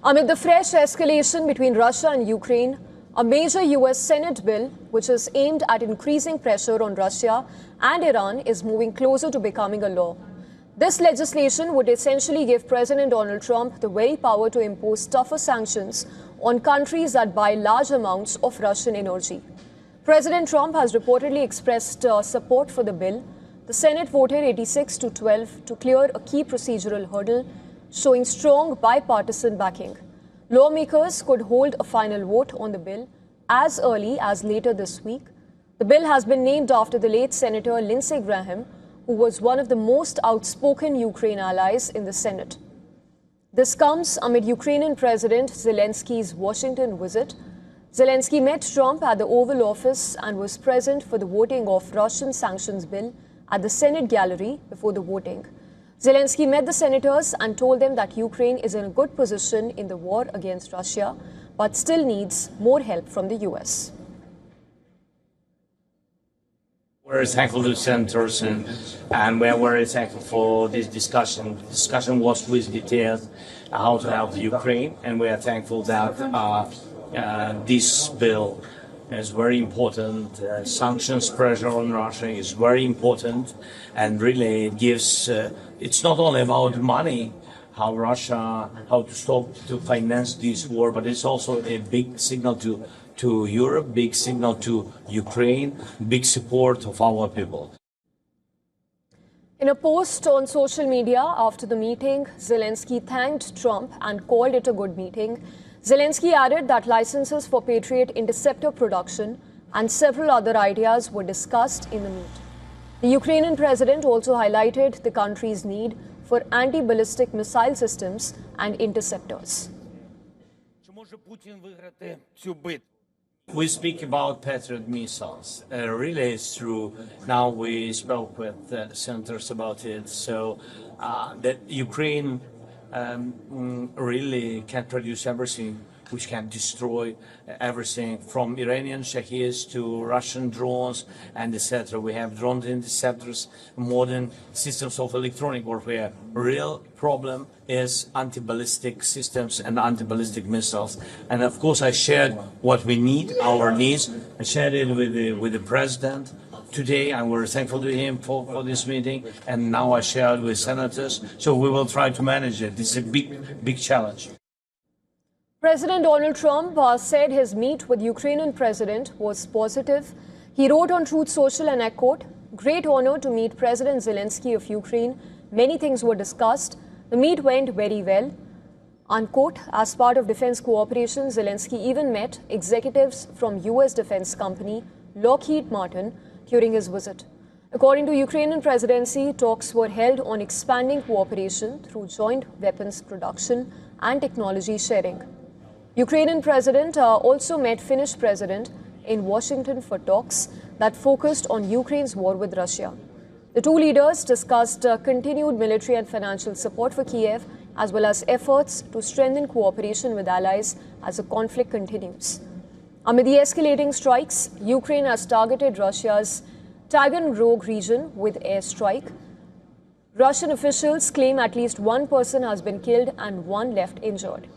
Amid the fresh escalation between Russia and Ukraine, a major US Senate bill, which is aimed at increasing pressure on Russia and Iran, is moving closer to becoming a law. This legislation would essentially give President Donald Trump the very power to impose tougher sanctions on countries that buy large amounts of Russian energy. President Trump has reportedly expressed support for the bill. The Senate voted 86 to 12 to clear a key procedural hurdle, showing strong bipartisan backing. Lawmakers could hold a final vote on the bill as early as later this week. The bill has been named after the late Senator Lindsey Graham, who was one of the most outspoken Ukraine allies in the Senate. This comes amid Ukrainian President Zelensky's Washington visit. Zelensky met Trump at the Oval Office and was present for the voting of Russian sanctions bill at the Senate gallery before the voting. Zelensky met the senators and told them that Ukraine is in a good position in the war against Russia, but still needs more help from the US. We're very thankful to the senators and we're very thankful for this discussion. The discussion was with details how to help Ukraine, and we are thankful that this bill is very important. Sanctions pressure on Russia is very important, and really it gives, it's not only about money, how to stop to finance this war, but it's also a big signal to Europe, big signal to Ukraine, big support of our people. In a post on social media after the meeting, Zelensky thanked Trump and called it a good meeting. Zelensky added that licenses for Patriot interceptor production and several other ideas were discussed in the meet. The Ukrainian president also highlighted the country's need for anti-ballistic missile systems and interceptors. We speak about Patriot missiles. Really, it's true. Now we spoke with senators about it. So that Ukraine really can produce everything, which can destroy everything from Iranian Shaheeds to Russian drones and etc. We have drone interceptors, modern systems of electronic warfare. Real problem is anti-ballistic systems and anti-ballistic missiles. And of course, I shared what we need, our needs. I shared it with the president today, and we're thankful to him for this meeting. And now I shared with senators. So we will try to manage it. This is a big challenge. President Donald Trump said his meet with Ukrainian president was positive. He wrote on Truth Social, and I quote, "Great honor to meet President Zelensky of Ukraine. Many things were discussed. The meet went very well." Unquote. As part of defense cooperation, Zelensky even met executives from US defense company Lockheed Martin during his visit. According to Ukrainian presidency, talks were held on expanding cooperation through joint weapons production and technology sharing. Ukrainian president also met Finnish president in Washington for talks that focused on Ukraine's war with Russia. The two leaders discussed continued military and financial support for Kiev, as well as efforts to strengthen cooperation with allies as the conflict continues. Amid the escalating strikes, Ukraine has targeted Russia's Taganrog region with airstrike. Russian officials claim at least one person has been killed and one left injured.